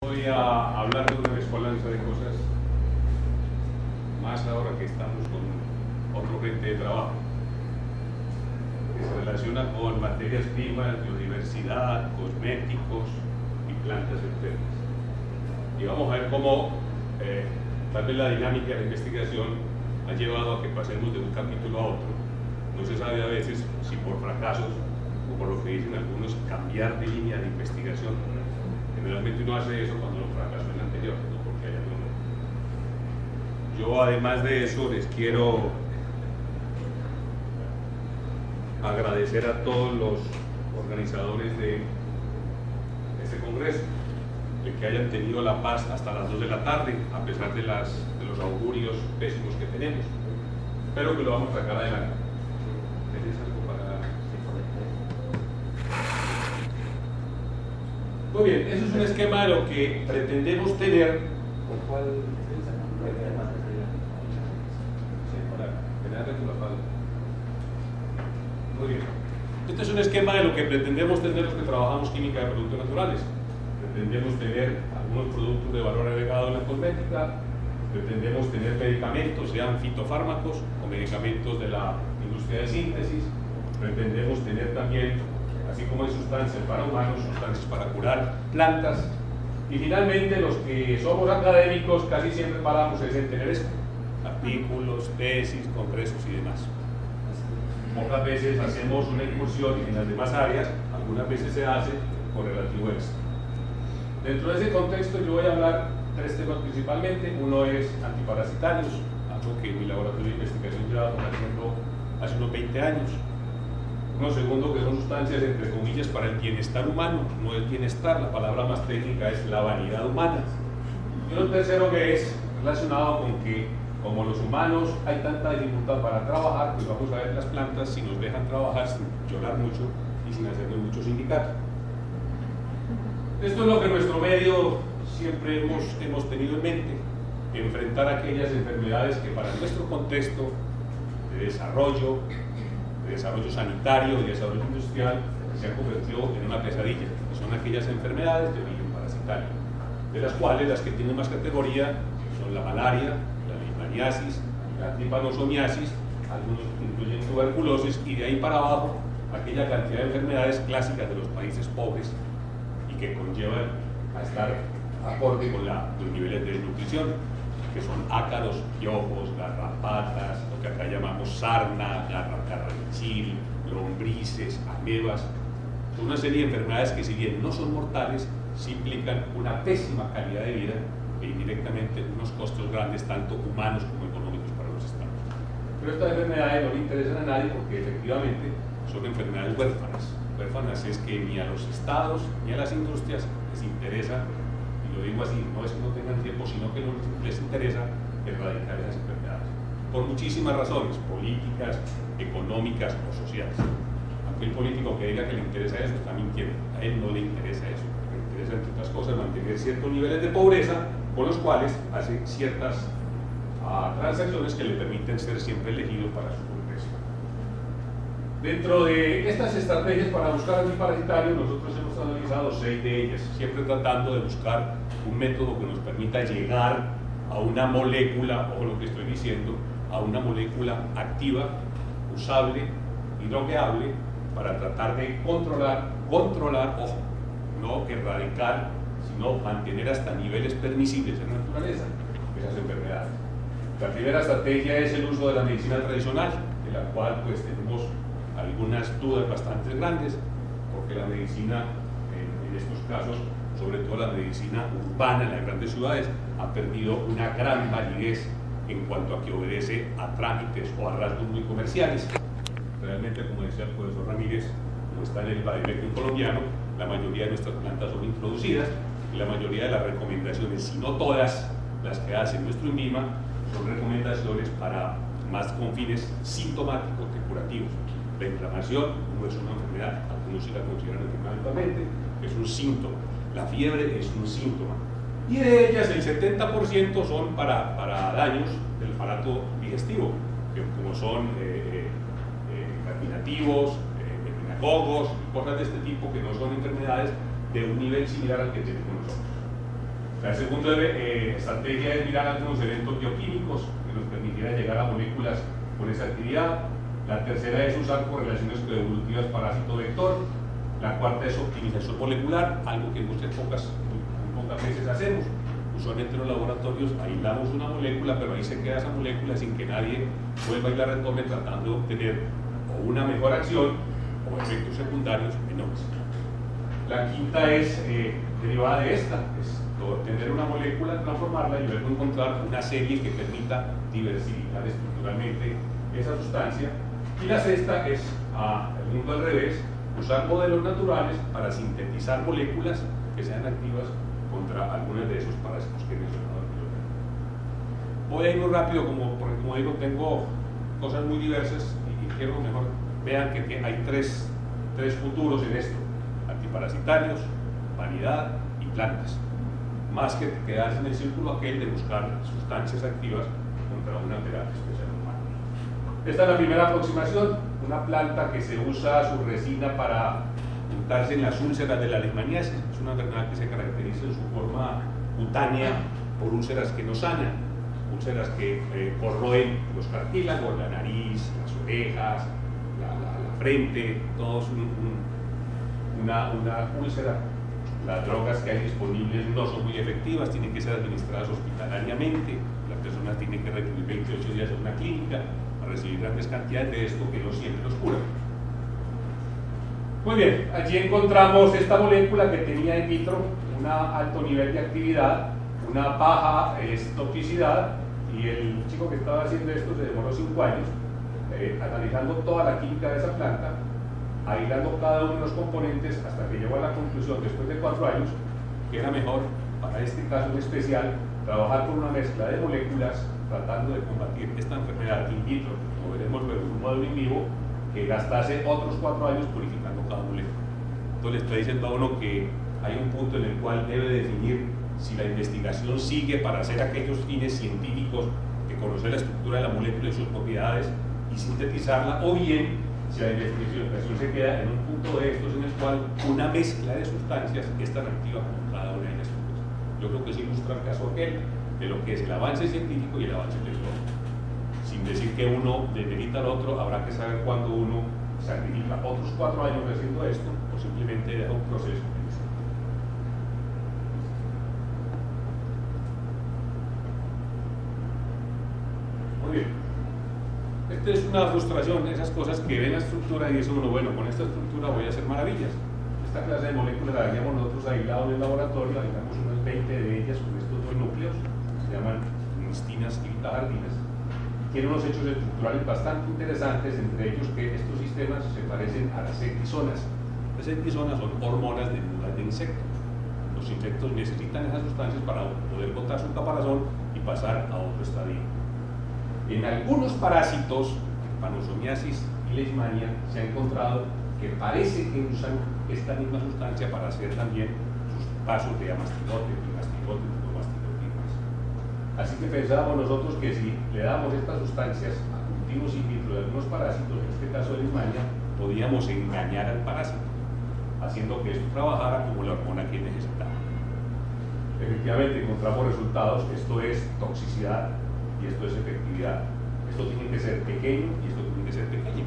Voy a hablar de una mezcolanza de cosas, más ahora que estamos con otro frente de trabajo, que se relaciona con materias primas, biodiversidad, cosméticos y plantas enfermas. Y vamos a ver cómo tal vez la dinámica de la investigación ha llevado a que pasemos de un capítulo a otro. No se sabe a veces si por fracasos o por lo que dicen algunos cambiar de línea de investigación. Generalmente uno hace eso cuando lo fracasó en el anterior, no porque haya uno. Yo además de eso les quiero agradecer a todos los organizadores de este congreso, de que hayan tenido la paz hasta las 2 de la tarde, a pesar de los augurios pésimos que tenemos. Espero que lo vamos a sacar adelante. ¿Tenés algo para...? Muy bien, eso es un esquema de lo que pretendemos tener. ¿Con cuál? Muy bien. Este es un esquema de lo que pretendemos tener los que trabajamos química de productos naturales. Pretendemos tener algunos productos de valor agregado en la cosmética, pretendemos tener medicamentos, sean fitofármacos o medicamentos de la industria de síntesis, pretendemos tener también, así como hay sustancias para humanos, sustancias para curar plantas, y finalmente los que somos académicos casi siempre paramos en tener esto: artículos, tesis, congresos y demás. Pocas veces hacemos una incursión en las demás áreas, algunas veces se hace con relativo a esto. Dentro de ese contexto yo voy a hablar tres temas principalmente. Uno es antiparasitarios, algo que mi laboratorio de investigación lleva haciendo hace unos 20 años. Uno segundo, que son sustancias entre comillas para el bienestar humano, no el bienestar, la palabra más técnica es la vanidad humana. Y uno tercero, que es relacionado con que como los humanos hay tanta dificultad para trabajar, pues vamos a ver las plantas si nos dejan trabajar sin llorar mucho y sin hacernos mucho sindicato. Esto es lo que nuestro medio siempre hemos tenido en mente: enfrentar aquellas enfermedades que para nuestro contexto de desarrollo sanitario y desarrollo industrial se han convertido en una pesadilla, que son aquellas enfermedades de origen parasitario, de las cuales las que tienen más categoría son la malaria, la leishmaniasis, la tripanosomiasis, algunos incluyen tuberculosis, y de ahí para abajo aquella cantidad de enfermedades clásicas de los países pobres y que conllevan a estar acorde con los niveles de desnutrición, que son ácaros, piojos, garrapatas, lo que acá llamamos sarna, garranchil, lombrices, amebas. Son una serie de enfermedades que, si bien no son mortales, sí implican una pésima calidad de vida e indirectamente unos costos grandes, tanto humanos como económicos, para los estados. Pero estas enfermedades no le interesan a nadie porque efectivamente son enfermedades huérfanas. Huérfanas es que ni a los estados ni a las industrias les interesa, y lo digo así, no es que no tengan tiempo, sino que no les interesa erradicar esas enfermedades, por muchísimas razones, políticas, económicas o sociales. Aquel político que diga que le interesa eso está mintiendo, a él no le interesa eso, le interesa, entre otras cosas, mantener ciertos niveles de pobreza con los cuales hace ciertas transacciones que le permiten ser siempre elegido para su congreso. Dentro de estas estrategias para buscar antiparasitarios, nosotros hemos analizado 6 de ellas, siempre tratando de buscar un método que nos permita llegar a una molécula, o lo que estoy diciendo, a una molécula activa, usable y drogueable, para tratar de controlar, ojo, no erradicar, sino mantener hasta niveles permisibles en la naturaleza esas enfermedades. La primera estrategia es el uso de la medicina tradicional, de la cual pues tenemos algunas dudas bastante grandes, porque la medicina, en estos casos, sobre todo la medicina urbana en las grandes ciudades, ha perdido una gran validez en cuanto a que obedece a trámites o a rasgos muy comerciales. Realmente, como decía el profesor Ramírez, como está en el Bademecum colombiano, la mayoría de nuestras plantas son introducidas y la mayoría de las recomendaciones, si no todas las que hace nuestro INVIMA, son recomendaciones para más con fines sintomáticos que curativos. La inflamación no es una enfermedad, algunos sí la consideran enfermedad, es un síntoma. La fiebre es un síntoma. Y de ellas el 70% son para daños del aparato digestivo, que como son carminativos, meningococos, cosas de este tipo, que no son enfermedades de un nivel similar al que tenemos nosotros. La segunda estrategia es mirar algunos eventos bioquímicos que nos permitieran llegar a moléculas con esa actividad. La tercera es usar correlaciones coevolutivas parásito-vector. La cuarta es optimización molecular, algo que muy pocas veces hacemos. Usualmente en los laboratorios aislamos una molécula, pero ahí se queda esa molécula sin que nadie vuelva y la retome tratando de obtener o una mejor acción o efectos secundarios menores. La quinta es derivada de esta, es obtener una molécula, transformarla y luego encontrar una serie que permita diversificar estructuralmente esa sustancia. Y la sexta es, el mundo al revés, usar modelos naturales para sintetizar moléculas que sean activas contra algunos de esos parásitos que he mencionado anteriormente. Voy a ir muy rápido, porque como digo, tengo cosas muy diversas y quiero mejor vean que hay tres futuros en esto: antiparasitarios, vanidad y plantas, más que quedarse en el círculo aquel de buscar sustancias activas contra una terapia especial humana. Esta es la primera aproximación, una planta que se usa su resina para untarse en las úlceras de la leishmaniasis. Es una enfermedad que se caracteriza en su forma cutánea por úlceras que no sanan, úlceras que corroen los cartílagos, la nariz, las orejas, la frente, todo es una úlcera. Las drogas que hay disponibles no son muy efectivas, tienen que ser administradas hospitalariamente. La persona tiene que recibir 28 días en una clínica para recibir grandes cantidades de esto que no siempre los cura. Muy bien, allí encontramos esta molécula que tenía in vitro un alto nivel de actividad, una baja toxicidad, y el chico que estaba haciendo esto se demoró 5 años analizando toda la química de esa planta, aislando cada uno de los componentes hasta que llegó a la conclusión, después de 4 años, que era mejor, para este caso en especial, trabajar con una mezcla de moléculas tratando de combatir esta enfermedad in vitro, como veremos luego en un modelo in vivo, que gastase otros 4 años purificando cada molécula. Entonces le está diciendo a uno que hay un punto en el cual debe definir si la investigación sigue para hacer aquellos fines científicos de conocer la estructura de la molécula y sus propiedades y sintetizarla, o bien si la investigación se queda en un punto de estos en el cual una mezcla de sustancias es tan activa como cada una de ellas. Yo creo que se ilustra el caso aquel de lo que es el avance científico y el avance tecnológico. Sin decir que uno demerita al otro, habrá que saber cuándo uno sacrifica otros 4 años haciendo esto o simplemente deja un proceso. Muy bien. Esta es una frustración, esas cosas que ven la estructura y dice uno, bueno, con esta estructura voy a hacer maravillas. Esta clase de moléculas la habíamos nosotros aislado en el laboratorio, aislamos unas 20 de ellas con estos 2 núcleos, se llaman mistinas y betabardinas. Tiene unos hechos estructurales bastante interesantes, entre ellos que estos sistemas se parecen a las ectisonas. Las ectisonas son hormonas de mudas de insectos. Los insectos necesitan esas sustancias para poder botar su caparazón y pasar a otro estadio. En algunos parásitos, panosomiasis y leishmania, se ha encontrado que parece que usan esta misma sustancia para hacer también sus pasos de amastigote, mastigote, mastigotinas. Así que pensábamos nosotros que si le damos estas sustancias a cultivos in vitro de algunos parásitos, en este caso de leishmania, podíamos engañar al parásito, haciendo que esto trabajara como la hormona que necesitaba. Efectivamente encontramos resultados, esto es toxicidad y esto es efectividad. Esto tiene que ser pequeño y esto tiene que ser pequeño.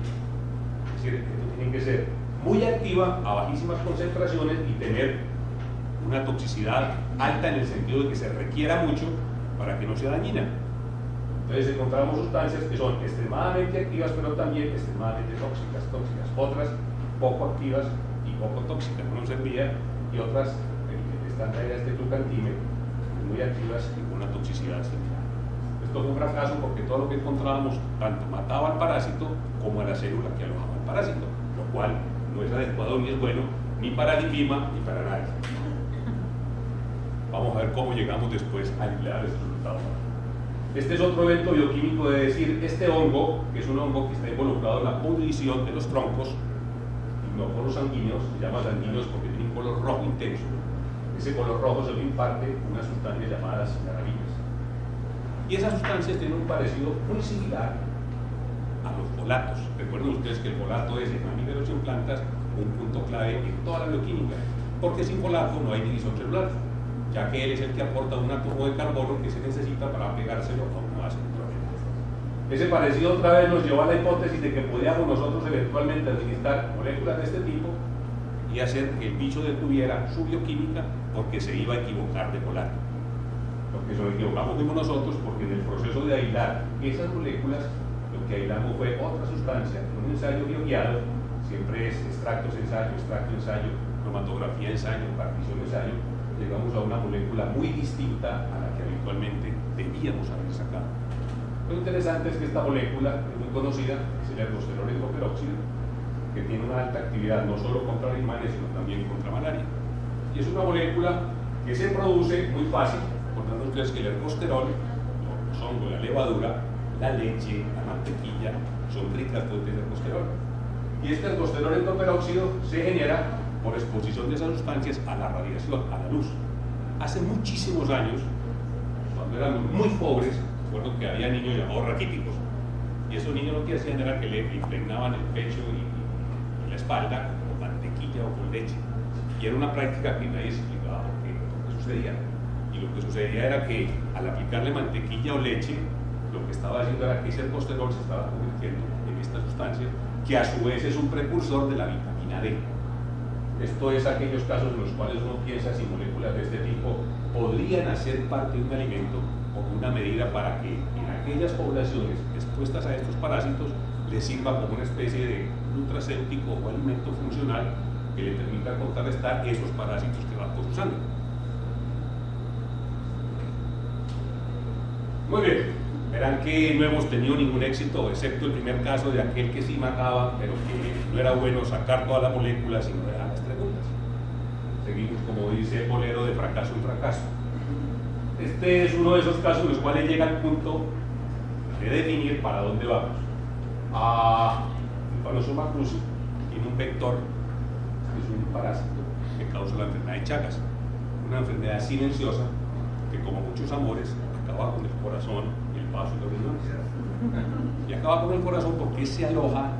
Es decir, esto tiene que ser muy activa a bajísimas concentraciones y tener una toxicidad alta en el sentido de que se requiera mucho para que no sea dañina. Entonces encontramos sustancias que son extremadamente activas pero también extremadamente tóxicas, otras poco activas y poco tóxicas, no servía, y otras, el estándar era este glucantime, muy activas y con una toxicidad similar. Esto fue un fracaso porque todo lo que encontrábamos tanto mataba al parásito como a la célula que alojaba al parásito, lo cual no es adecuado ni es bueno ni para el clima ni para nadie. Vamos a ver cómo llegamos después a emplear estos resultados. Este es otro evento bioquímico de decir, este hongo, que es un hongo que está involucrado en la pudrición de los troncos, y no por los sanguíneos, se llama sanguíneos porque tiene un color rojo intenso. Ese color rojo se lo imparte una sustancia llamada cinnabarbinas. Y esas sustancias tienen un parecido muy similar a los folatos. Recuerden ustedes que el folato es en mamíferos y en plantas un punto clave en toda la bioquímica, porque sin folato no hay división celular. ya que él es el que aporta un átomo de carbono que se necesita para pegárselo a un ácido hidrogenado. Ese parecido otra vez nos llevó a la hipótesis de que podíamos nosotros eventualmente administrar moléculas de este tipo y hacer que el bicho detuviera su bioquímica porque se iba a equivocar de molar. Lo que nos equivocamos fuimos nosotros, porque en el proceso de aislar esas moléculas, lo que aislamos fue otra sustancia, un ensayo bioguiado, siempre es extracto ensayo, cromatografía ensayo, partición ensayo, llegamos a una molécula muy distinta a la que habitualmente debíamos haber sacado. Lo interesante es que esta molécula es muy conocida, es el ergosterol hidroperóxido, que tiene una alta actividad no solo contra la imanes, sino también contra malaria. Y es una molécula que se produce muy fácil. Recordando ustedes que el ergosterol, los hongos, la levadura, la leche, la mantequilla, son ricas fuentes de ergosterol. Y este ergosterol hidroperóxido se genera por exposición de esas sustancias a la radiación, a la luz. Hace muchísimos años, cuando éramos muy pobres, recuerdo que había niños llamados raquíticos, y esos niños lo que hacían era que le impregnaban el pecho y la espalda con mantequilla o con leche. Y era una práctica que nadie explicaba por qué sucedía. Y lo que sucedía era que al aplicarle mantequilla o leche, lo que estaba haciendo era que ese ergosterol se estaba convirtiendo en esta sustancia, que a su vez es un precursor de la vitamina D. Esto es aquellos casos en los cuales uno piensa si moléculas de este tipo podrían hacer parte de un alimento como una medida para que en aquellas poblaciones expuestas a estos parásitos les sirva como una especie de nutracéutico o alimento funcional que le permita contrarrestar esos parásitos que van por su sangre. Muy bien, verán que no hemos tenido ningún éxito, excepto el primer caso de aquel que sí mataba, pero que no era bueno sacar todas las moléculas, sino dejar las preguntas. Seguimos, como dice el bolero, de fracaso en fracaso. Este es uno de esos casos en los cuales llega el punto de definir para dónde vamos. El Panosoma cruzi tiene un vector, que es un parásito que causa la enfermedad de Chagas, una enfermedad silenciosa que, como muchos amores, acaba con el corazón y el vaso y los riñones. Y acaba con el corazón porque se aloja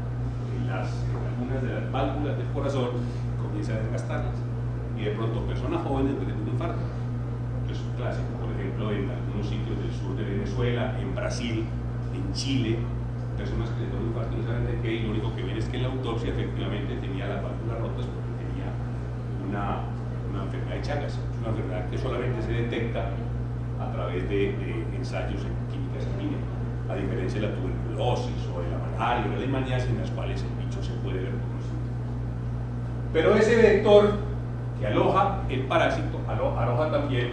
en algunas de las válvulas del corazón y comienza a desgastarlas. Y de pronto personas jóvenes tienen un infarto. Es un clásico, por ejemplo, en algunos sitios del sur de Venezuela, en Brasil, en Chile, personas que les dan un infarto y no saben de qué, y lo único que ven es que en la autopsia efectivamente tenía las válvulas rotas porque tenía una enfermedad de Chagas. Es una enfermedad que solamente se detecta a través de ensayos en química sanguínea, a diferencia de la tuberculosis o de la malaria o de la leishmaniasis, en las cuales el bicho se puede ver por los síntomas. Pero ese vector que aloja el parásito, aloja también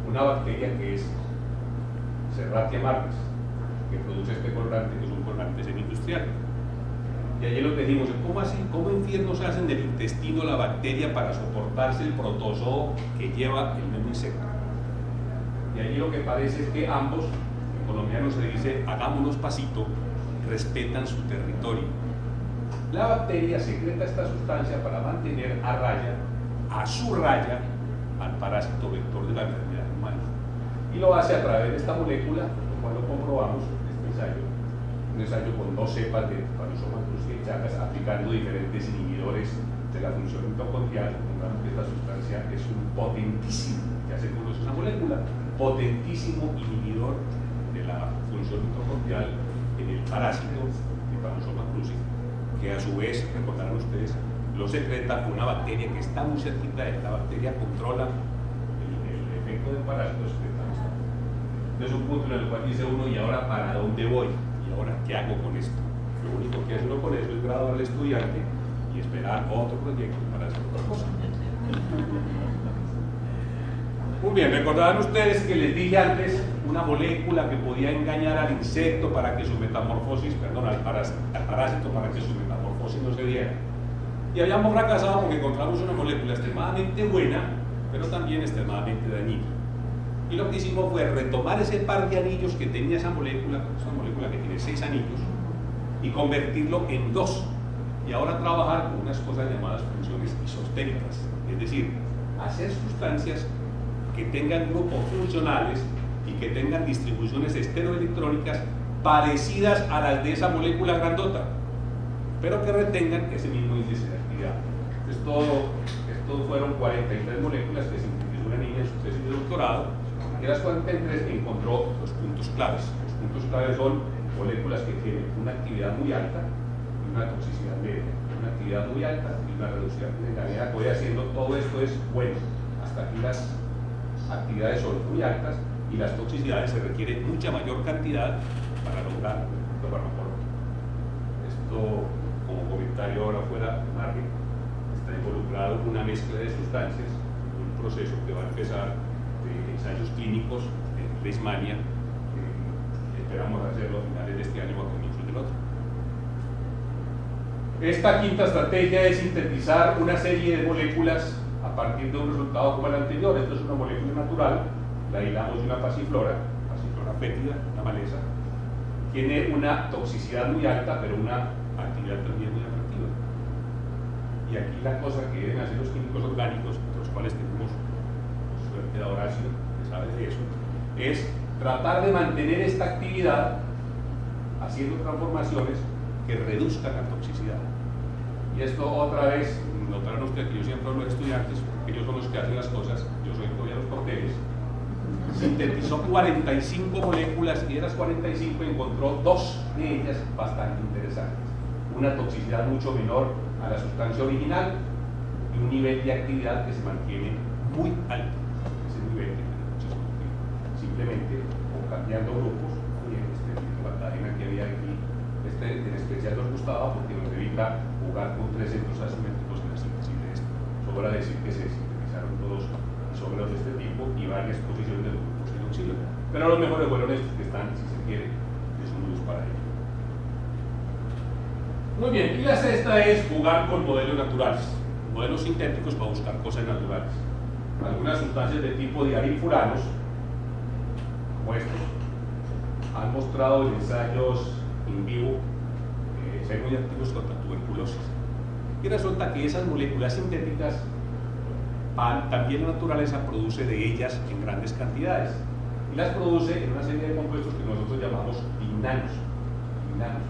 una bacteria que es Serratia marcas, que produce este colorante, que es un colorante semi-industrial. Y ayer lo que dijimos, ¿cómo así? ¿Cómo infiernos hacen del intestino la bacteria para soportarse el protozoo que lleva el mismo insecto? Y allí lo que parece es que ambos, en colombiano se dice hagámonos pasito, respetan su territorio. La bacteria secreta esta sustancia para mantener a raya, a su raya, al parásito vector de la enfermedad humana. Y lo hace a través de esta molécula, lo cual lo comprobamos en este ensayo, un ensayo con 2 cepas de Panosoma cruzi y Chagas, aplicando diferentes inhibidores de la función mitocondrial. Encontramos que esta sustancia es un potentísimo, ya se conoce esa molécula, potentísimo inhibidor de la función mitocondrial en el parásito de Panosoma cruzi, que a su vez, recordarán ustedes, lo secreta una bacteria que está muy cerquita de esta bacteria, controla el efecto del parásito secretando esta. Es un punto en el cual dice uno, ¿y ahora para dónde voy? ¿Y ahora qué hago con esto? Lo único que hace uno con eso es graduar al estudiante y esperar otro proyecto para hacer otra cosa. Muy bien, recordarán ustedes que les dije antes una molécula que podía engañar al insecto para que su metamorfosis, perdón, al parásito para que su metamorfosis no se diera. Y habíamos fracasado porque encontramos una molécula extremadamente buena, pero también extremadamente dañina. Y lo que hicimos fue retomar ese par de anillos que tenía esa molécula que tiene 6 anillos, y convertirlo en 2. Y ahora trabajar con unas cosas llamadas funciones isostéricas, es decir, hacer sustancias que tengan grupos funcionales y que tengan distribuciones estereoelectrónicas parecidas a las de esa molécula grandota, pero que retengan ese mismo índice de actividad. Estos fueron 43 moléculas que sintetizó una niña su tesis de doctorado, y a las 43 encontró los puntos claves. Los puntos claves son moléculas que tienen una actividad muy alta y una toxicidad media. Una actividad muy alta y una reducción de gravedad. Voy haciendo todo esto es bueno. Hasta aquí las actividades son muy altas y las toxicidades se requiere mucha mayor cantidad para lograr lo farmacológico. Esto, como comentario ahora fuera de margen, está involucrado una mezcla de sustancias, un proceso que va a empezar de ensayos clínicos en Leishmania, esperamos hacerlo a finales de este año o a comienzos del otro. Esta quinta estrategia es sintetizar una serie de moléculas a partir de un resultado como el anterior. Esto es una molécula natural, la hilamos de una pasiflora fétida, una maleza, tiene una toxicidad muy alta, pero una actividad también muy atractiva. Y aquí la cosa que deben hacer los químicos orgánicos, entre los cuales tenemos suerte de Horacio, que sabe de eso, es tratar de mantener esta actividad haciendo transformaciones que reduzcan la toxicidad. Y esto otra vez, notaron ustedes que yo siempre hablo de estudiantes, porque ellos son los que hacen las cosas, yo soy todavía los cócteles. Sintetizó 45 moléculas y de las 45 encontró 2 de ellas bastante interesantes. Una toxicidad mucho menor a la sustancia original y un nivel de actividad que se mantiene muy alto. Ese nivel de simplemente cambiando grupos, la cadena que había aquí, en especial nos gustaba porque nos evita jugar con 3 centros asimétricos en la síntesis de esto. Sobra decir que se sintetizaron todos isómeros de este tipo y varias posiciones de grupos en auxilio. Pero los mejores fueron estos que están, si se quiere, desnudos para ello. Muy bien, y la sexta es jugar con modelos naturales, modelos sintéticos para buscar cosas naturales. Algunas sustancias de tipo diarilfuranos, como estos, han mostrado en ensayos in vivo ser muy activos contra tuberculosis. Y resulta que esas moléculas sintéticas, también la naturaleza produce de ellas en grandes cantidades. Y las produce en una serie de compuestos que nosotros llamamos lignanos. Lignanos,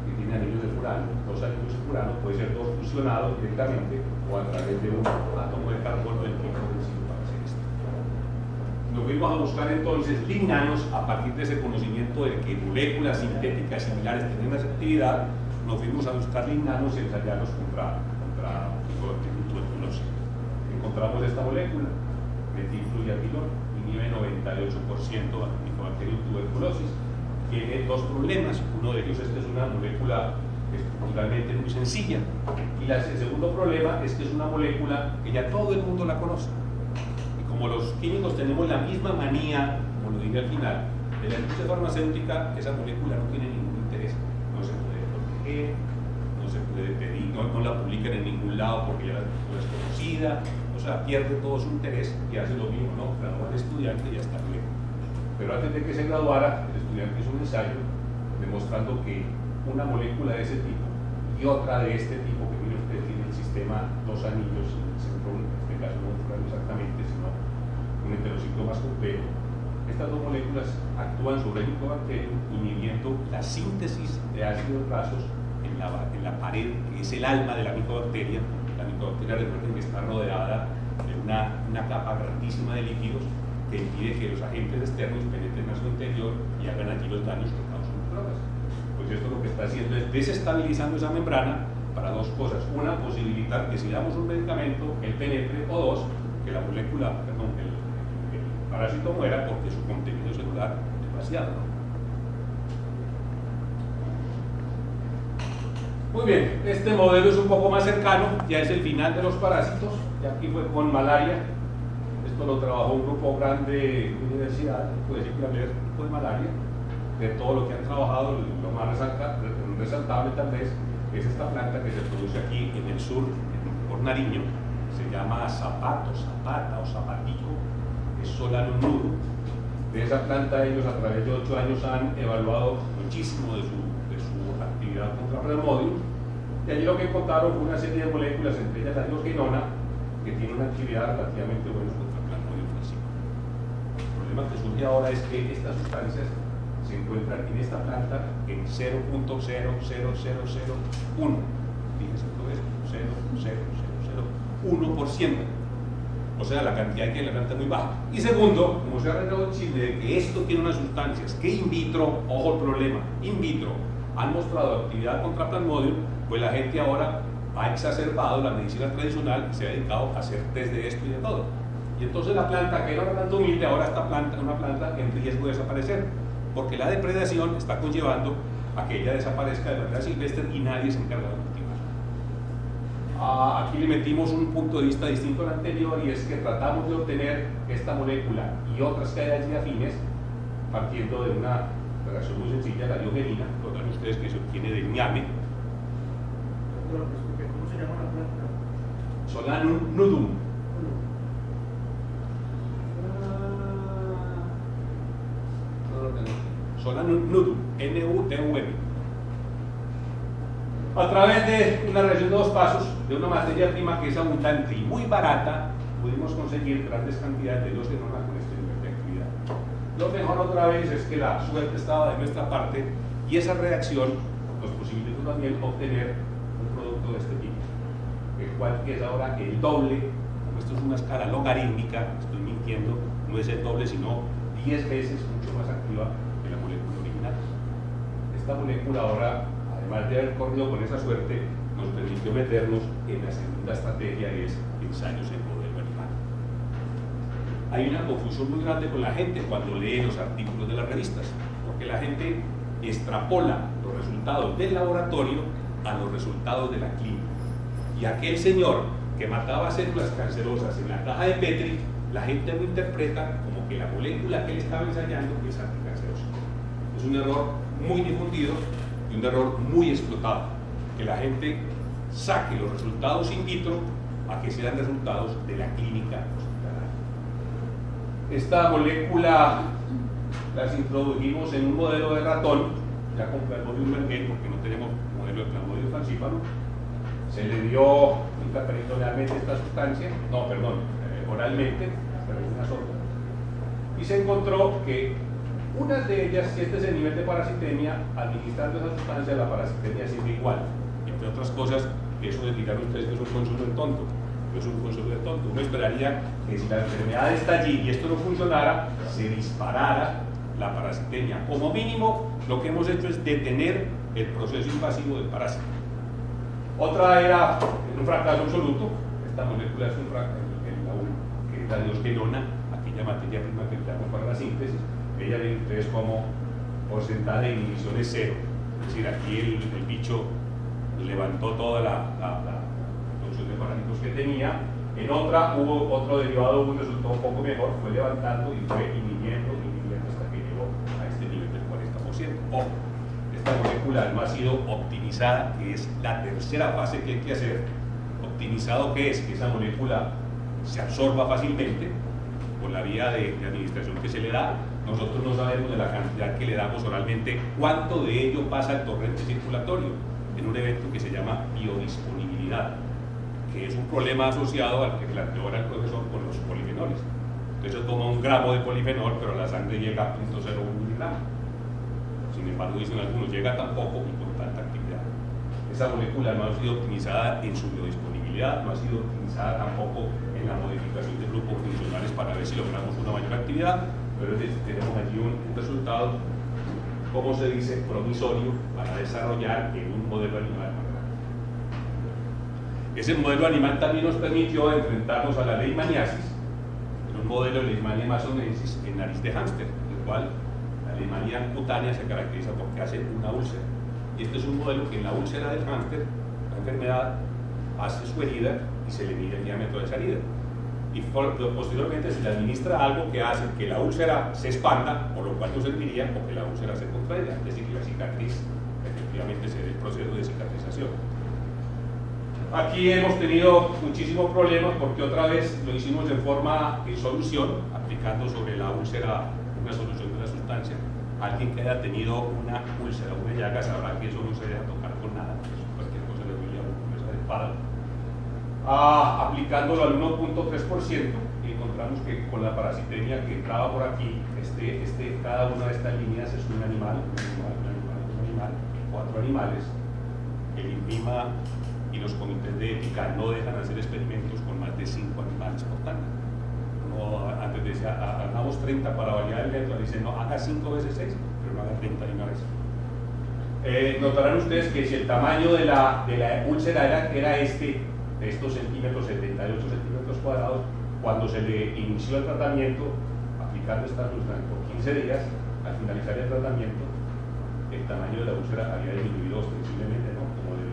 que tienen anillos de furano. 2 anillos de furano, puede ser 2 fusionados directamente o a través de un átomo de carbono del tipo principio para hacer esto. Nos fuimos a buscar entonces lignanos a partir de ese conocimiento de que moléculas sintéticas similares tienen esa actividad. Nos fuimos a buscar lignanos y ensayarlos contra tuberculosis. Encontramos esta molécula, metilfluviatilol, inhibe 98% a Mycobacterium tuberculosis. Tiene 2 problemas. Uno de ellos es que es una molécula estructuralmente muy sencilla. Y el segundo problema es que es una molécula que ya todo el mundo la conoce. Como los químicos tenemos la misma manía, como lo dije al final, de la industria farmacéutica, esa molécula no tiene ningún interés, no se puede proteger, no se puede pedir, no la publican en ningún lado porque ya no es conocida, o sea, pierde todo su interés y hace lo mismo, ¿no? Graduar al estudiante y ya está luego. Pero antes de que se graduara, el estudiante hizo un ensayo demostrando que una molécula de ese tipo y otra de este tipo, que mire usted, tiene el sistema 2 anillos, en este caso no fueron exactamente, sino un heterociclo más complejo. Estas 2 moléculas actúan sobre el Mycobacterium inhibiendo la síntesis de ácidos grasos en la pared, que es el alma de la micobacteria. La micobacteria, recuerden que está rodeada de una capa grandísima de lípidos que impide que los agentes externos penetren a su interior y hagan allí los daños que causan las drogas. Pues esto lo que está haciendo es desestabilizando esa membrana para 2 cosas. Una, posibilitar que si damos un medicamento, él penetre, o 2, que la molécula, perdón, el parásito muera porque su contenido celular es vaciado, ¿no? Muy bien, este modelo es un poco más cercano, ya es el final de los parásitos, ya aquí fue con malaria. Esto lo trabajó un grupo grande de universidad, puede decir que hablar un grupo de malaria. De todo lo que han trabajado, lo más resaltable tal vez es esta planta que se produce aquí en el sur, por Nariño, se llama zapata o zapatillo, es Solanum nudo. De esa planta ellos a través de 8 años han evaluado muchísimo de su actividad contra Plasmodium, y allí lo que encontraron fue una serie de moléculas, entre ellas la diogenona, que tiene una actividad relativamente buena contra Plasmodium falciparum. El problema que surge ahora es que estas sustancias se encuentran en esta planta en 0.00001. Fíjense todo esto, 0.0001%. O sea, la cantidad que hay en la planta es muy baja. Y segundo, como se ha arreglado el chisme de que esto tiene unas sustancias que in vitro, ojo el problema, in vitro, han mostrado actividad contra Plasmodium, pues la gente ahora ha exacerbado la medicina tradicional y se ha dedicado a hacer test de esto y de todo. Y entonces la planta, que era una planta humilde, ahora está una planta en riesgo de desaparecer, porque la depredación está conllevando a que ella desaparezca de manera silvestre y nadie se encarga de cultivar. Aquí le metimos un punto de vista distinto al anterior, y es que tratamos de obtener esta molécula y otras que hay allí afines partiendo de una reacción muy sencilla, la diogenina. Notan ustedes que se obtiene del ñame. ¿Cómo se llama la planta? Solanum nudum. Solanum nudum, N-U-D-U-M. A través de una reacción de dos pasos, de una materia prima que es abundante y muy barata, pudimos conseguir grandes cantidades de diogenona con este nivel de actividad. Lo mejor otra vez es que la suerte estaba de nuestra parte, y esa reacción nos posibilitó también obtener un producto de este tipo, el cual es ahora el doble. Como esto es una escala logarítmica, estoy mintiendo, no es el doble sino 10 veces mucho más activa que la molécula original. Esta molécula ahora, además de haber corrido con esa suerte, nos permitió meternos en la segunda estrategia, que es ensayos en modelo animal. Hay una confusión muy grande con la gente cuando lee los artículos de las revistas, porque la gente extrapola los resultados del laboratorio a los resultados de la clínica. Y aquel señor que mataba células cancerosas en la caja de Petri, la gente lo interpreta como que la molécula que él estaba ensayando es anticancerosa. Es un error muy difundido y un error muy explotado, que la gente saque los resultados in vitro a que sean resultados de la clínica hospitalaria. Esta molécula las introdujimos en un modelo de ratón, ya con Plasmodium mergel, porque no tenemos modelo de Plasmodium falciparum. Se le dio intraperitonealmente esta sustancia, oralmente, pero en una sonda, y se encontró que unas de ellas, si este es el nivel de parasitemia, administrando esa sustancia, la parasitemia sigue igual. Entre otras cosas, eso de dirán ustedes que es un consuelo de tonto, no es un consuelo de tonto. Uno esperaría que si la enfermedad está allí y esto no funcionara, se disparara la parasitemia. Como mínimo, lo que hemos hecho es detener el proceso invasivo del parásito. Otra era un fracaso absoluto. Esta molécula es un fracaso, que es la diogenona, aquella materia prima que utilizamos para la síntesis. Ella viene ustedes como porcentaje de inhibición es cero. Es decir, aquí el bicho levantó toda la producción de parásitos que tenía. En otra hubo otro derivado, un resultado un poco mejor, fue levantando y fue inhibiendo hasta que llegó a este nivel del 40%. Ojo, esta molécula no ha sido optimizada, que es la tercera fase que hay que hacer. Optimizado, ¿qué es? Que esa molécula se absorba fácilmente por la vía de administración que se le da. Nosotros no sabemos de la cantidad que le damos oralmente cuánto de ello pasa al torrente circulatorio en un evento que se llama biodisponibilidad, que es un problema asociado al que planteó ahora el profesor con los polifenoles. Entonces toma 1 gramo de polifenol, pero a la sangre llega a 0.01 miligramo. Sin embargo, dicen algunos, llega tan poco y con tanta actividad. Esa molécula no ha sido optimizada en su biodisponibilidad, no ha sido optimizada tampoco en la modificación de grupos funcionales para ver si logramos una mayor actividad, pero tenemos allí un resultado, como se dice, promisorio para desarrollar en un modelo animal más grande. Ese modelo animal también nos permitió enfrentarnos a la leishmaniasis, en un modelo de Leishmania amazonensis en nariz de hámster, el cual la leishmania cutánea se caracteriza porque hace una úlcera. Y este es un modelo que en la úlcera del hámster, la enfermedad hace su herida y se le mide el diámetro de esa herida. Y posteriormente se le administra algo que hace que la úlcera se expanda, por lo cual no serviría, o que la úlcera se contraiga, es decir, que la cicatriz efectivamente se dé el proceso de cicatrización. Aquí hemos tenido muchísimos problemas porque otra vez lo hicimos en forma de solución, aplicando sobre la úlcera una solución de la sustancia. Alguien que haya tenido una úlcera, una llaga, sabrá que eso no se deja tocar con nada, cualquier cosa le duele a uno con esa espada. Aplicándolo al 1.3%, y encontramos que con la parasitemia que entraba por aquí, cada una de estas líneas es un animal, 4 animales. El INVIMA y los comités de ética no dejan hacer experimentos con más de 5 animales por tanto. No, antes decía, hagamos 30 para variar el método, dice, no, haga 5 veces 6, pero no haga 30 de una vez. Notarán ustedes que si el tamaño de la úlcera era este, de estos centímetros, 78 centímetros cuadrados, cuando se le inició el tratamiento, aplicando esta sustancia por 15 días, al finalizar el tratamiento, el tamaño de la úlcera había disminuido ostensiblemente, ¿no? Como de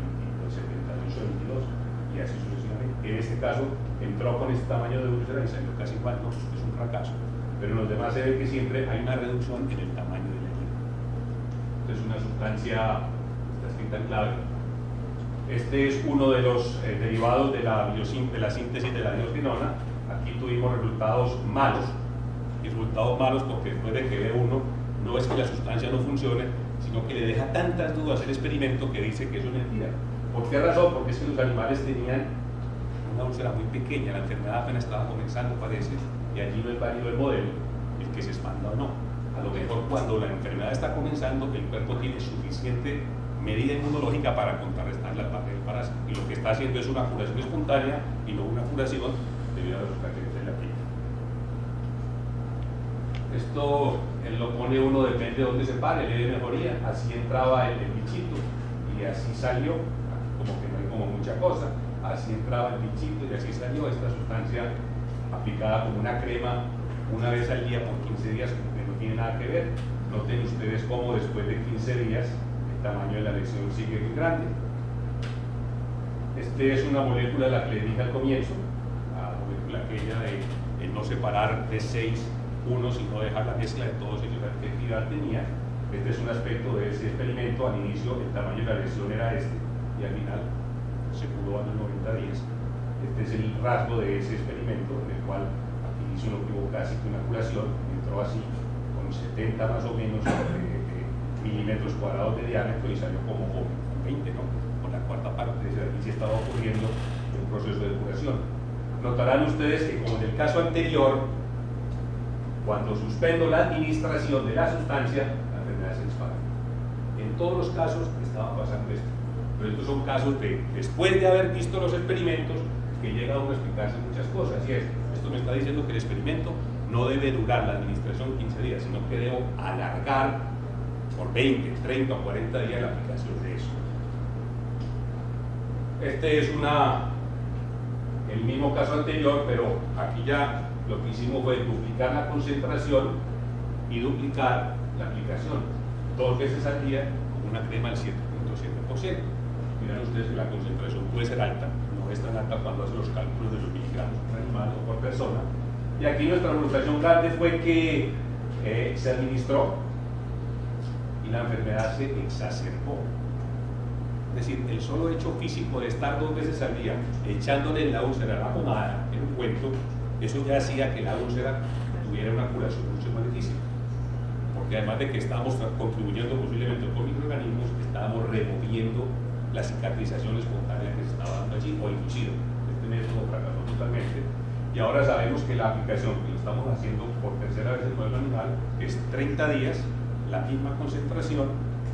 78 a 22, y así sucesivamente. En este caso, entró con este tamaño de úlcera y salió casi igual, no, es un fracaso. Pero en los demás se ve que siempre hay una reducción en el tamaño de la herida. Es una sustancia, está escrita en clave. Este es uno de los derivados de la síntesis de la dioxinona. Aquí tuvimos resultados malos. Y resultados malos porque después de que ve uno, no es que la sustancia no funcione, sino que le deja tantas dudas el experimento que dice que eso es mentira. ¿Por qué razón? Porque es que los animales tenían una úlcera muy pequeña, la enfermedad apenas estaba comenzando, parece, y allí no es válido el modelo, el que se expanda o no. A lo mejor cuando la enfermedad está comenzando, el cuerpo tiene suficiente medida inmunológica para contrarrestar la parte del parásito, y lo que está haciendo es una curación espontánea y no una curación debido a los caracteres de la piel. Esto lo pone uno, depende de dónde se pare, le de mejoría, así entraba el bichito y así salió, como que no hay como mucha cosa, así entraba el bichito y así salió esta sustancia aplicada como una crema una vez al día por 15 días, que no tiene nada que ver. Noten ustedes cómo después de 15 días el tamaño de la lesión sigue muy grande. Este es una molécula, la que les dije al comienzo, la molécula aquella de no separar de 6 uno, sino dejar la mezcla de todos ellos, la actividad tenía. Este es un aspecto de ese experimento. Al inicio el tamaño de la lesión era este y al final se curó a los 90 días. Este es el rasgo de ese experimento, en el cual aquí hizo uno que hubo casi que una curación, entró así con 70 más o menos milímetros cuadrados de diámetro y salió como con 20, ¿no? Con la cuarta parte, es decir, aquí sí estaba ocurriendo un proceso de curación. Notarán ustedes que, como en el caso anterior, cuando suspendo la administración de la sustancia, la enfermedad se dispara. En todos los casos estaba pasando esto. Pero estos son casos de, después de haber visto los experimentos, que llega a uno a explicarse muchas cosas. Y esto me está diciendo que el experimento no debe durar la administración 15 días, sino que debo alargar por 20, 30 o 40 días la aplicación de eso. Este es el mismo caso anterior, pero aquí ya lo que hicimos fue duplicar la concentración y duplicar la aplicación 2 veces al día con una crema del 7.7%. Miren ustedes que la concentración puede ser alta, no es tan alta cuando hacen los cálculos de los miligramos por animal o por persona. Y aquí nuestra frustración grande fue que se administró y la enfermedad se exacerbó. Es decir, el solo hecho físico de estar 2 veces al día echándole en la úlcera la pomada, en un cuento, eso ya hacía que la úlcera tuviera una curación mucho más difícil. Porque además de que estábamos contribuyendo posiblemente con microorganismos, estábamos removiendo la cicatrización espontánea que se estaba dando allí, o inclusive este método fracasó totalmente. Y ahora sabemos que la aplicación que lo estamos haciendo por tercera vez en el modelo animal es 30 días, la misma concentración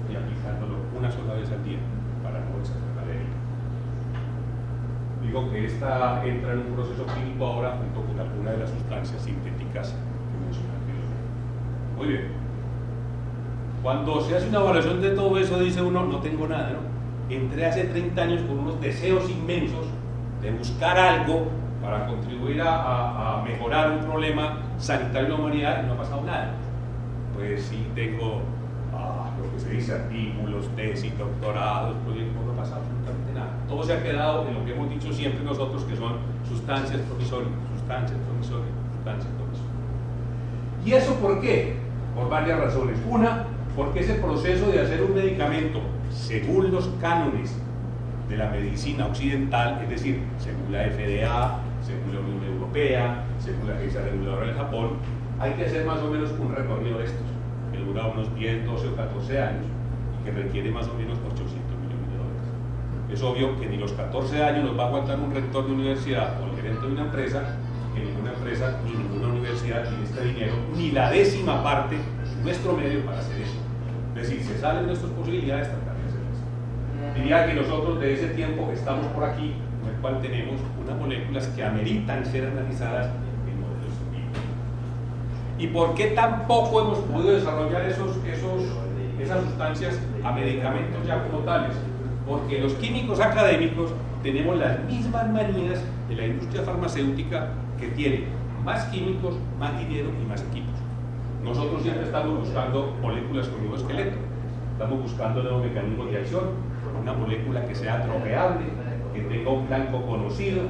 y aplicándolo una sola vez al día para no exacerbar la herida. Digo que esta entra en un proceso clínico ahora junto con alguna de las sustancias sintéticas que mencioné anteriormente. Muy bien. Cuando se hace una evaluación de todo eso, dice uno, no tengo nada, ¿no? Entré hace 30 años con unos deseos inmensos de buscar algo para contribuir a mejorar un problema sanitario en la humanidad y no ha pasado nada. Pues sí tengo lo que se dice artículos, tesis, doctorados, proyectos, no ha pasado absolutamente nada. Todo se ha quedado en lo que hemos dicho siempre nosotros, que son sustancias provisorias, sustancias provisorias, sustancias provisorias. ¿Y eso por qué? Por varias razones. Una, porque ese proceso de hacer un medicamento según los cánones de la medicina occidental, es decir, según la FDA, según la Unión Europea, según la agencia reguladora del Japón, hay que hacer más o menos un recorrido de estos, que dura unos 10, 12 o 14 años y que requiere más o menos 800 millones de dólares. Es obvio que ni los 14 años nos va a aguantar un rector de universidad o el gerente de una empresa, que ninguna empresa ni ninguna universidad tiene este dinero, ni la 10ª parte de nuestro medio para hacer eso. Es decir, se salen de nuestras posibilidades tratar de hacer eso. Diría que nosotros de ese tiempo estamos por aquí, en el cual tenemos unas moléculas que ameritan ser analizadas en modelos in ¿Y por qué tampoco hemos podido desarrollar esas sustancias a medicamentos ya como tales? Porque los químicos académicos tenemos las mismas manías de la industria farmacéutica, que tiene más químicos, más dinero y más equipos. Nosotros siempre estamos buscando moléculas con nuevo esqueleto, estamos buscando nuevos mecanismos de acción, una molécula que sea drogueable, que tenga un blanco conocido,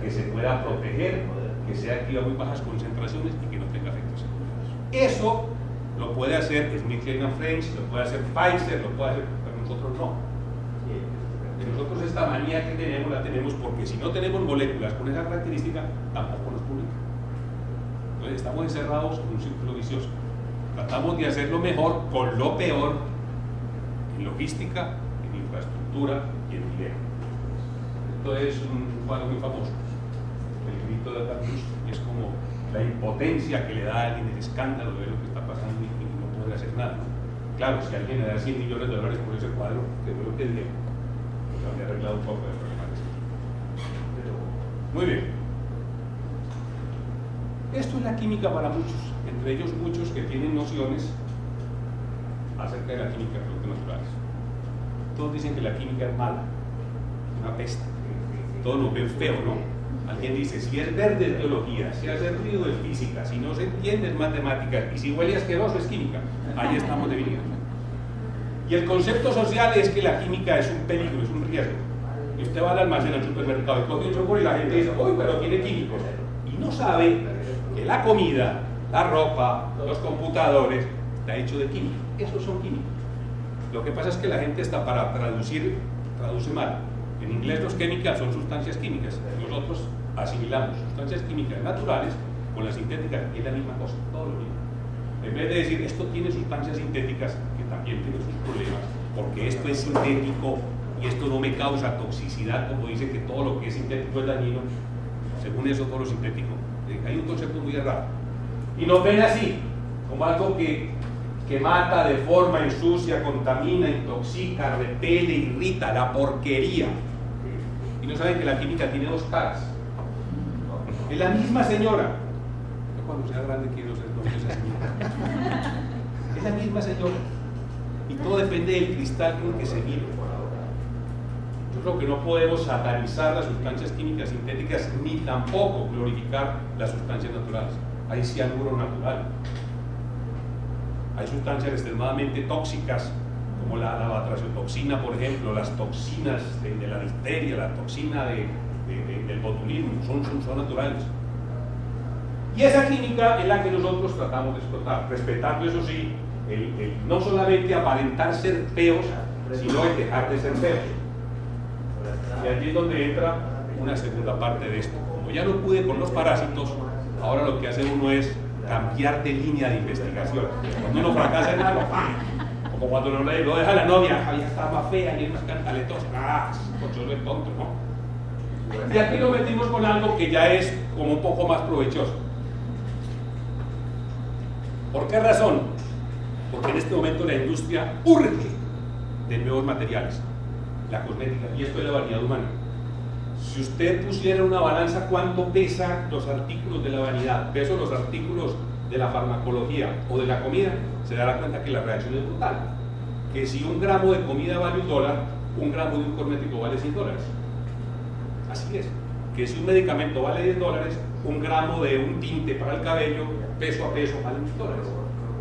que se pueda proteger, que sea activa a muy bajas concentraciones y que no tenga efectos secundarios. Eso lo puede hacer Smith Kline & French, lo puede hacer Pfizer, lo puede hacer, pero nosotros no. Nosotros esta manía que tenemos la tenemos porque si no tenemos moléculas con esa característica, tampoco nos publican. Entonces estamos encerrados en un círculo vicioso. Tratamos de hacerlo mejor con lo peor en logística, en infraestructura y en dinero. Esto es un cuadro muy famoso, el grito de Atacus, es como la impotencia que le da a alguien, el escándalo de lo que está pasando y no puede hacer nada. Claro, si alguien le da $100 millones por ese cuadro, que fue lo que dio, pues habría arreglado un poco de problemas. Muy bien. Esto es la química para muchos, entre ellos muchos que tienen nociones acerca de la química de productos naturales. Todos dicen que la química es mala, una peste. Todos nos ven feo, ¿no? Alguien dice, si es verde es biología, si hace ruido es física, si no se entiende es matemática, y si huele asqueroso es química. Ahí estamos divididos. Y el concepto social es que la química es un peligro, es un riesgo. Y usted va al almacén, al supermercado, y coge un yogur y la gente dice, uy, pero tiene químicos. Y no sabe que la comida, la ropa, los computadores, está hecho de química. Esos son químicos. Lo que pasa es que la gente está para traduce mal. En inglés los químicas son sustancias químicas. Nosotros asimilamos sustancias químicas naturales con las sintéticas, y es la misma cosa, todo lo mismo. En vez de decir esto tiene sustancias sintéticas, que también tiene sus problemas, porque esto es sintético y esto no me causa toxicidad, como dicen que todo lo que es sintético es dañino, según eso todo lo sintético. Hay un concepto muy errado. Y nos ven así, como algo que mata, deforma, ensucia, contamina, intoxica, repele, irrita, la porquería. Y no saben que la química tiene dos caras. Es la misma señora. Yo cuando sea grande quiero ser novio de esa señora. Es la misma señora. Y todo depende del cristal con que se mire. Yo creo que no podemos satanizar las sustancias químicas sintéticas ni tampoco glorificar las sustancias naturales. Hay cianuro natural. Hay sustancias extremadamente tóxicas, como la batrazotoxina, por ejemplo, las toxinas de la difteria, la toxina del botulismo, son naturales. Y esa química es la que nosotros tratamos de explotar, respetando, eso sí, no solamente aparentar ser feos, sino el dejar de ser feos. Y allí es donde entra una segunda parte de esto. Como ya no pude con los parásitos, ahora lo que hace uno es cambiar de línea de investigación. Cuando uno fracasa en algo, como cuando uno lo deja a la novia, ahí está más fea y es más cantaletosa, pues yo le tonto, ¿no? Y aquí lo metimos con algo que ya es como un poco más provechoso. ¿Por qué razón? Porque en este momento la industria urge de nuevos materiales, la cosmética, y esto es la vanidad humana. Si usted pusiera una balanza cuánto pesan los artículos de la vanidad, peso los artículos de la farmacología o de la comida, se dará cuenta que la reacción es brutal. Que si 1 gramo de comida vale $1, 1 gramo de un cosmético vale $100. Así es. Que si un medicamento vale $10, 1 gramo de un tinte para el cabello, peso a peso, vale $1.000.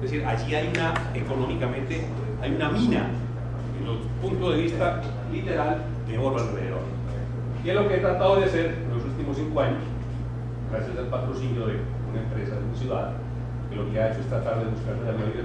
Es decir, allí hay económicamente, hay una mina, en los puntos de vista literal, de oro alrededor. Y es lo que he tratado de hacer en los últimos 5 años, gracias al patrocinio de una empresa de mi ciudad, que lo que ha hecho es tratar de buscar la mayoría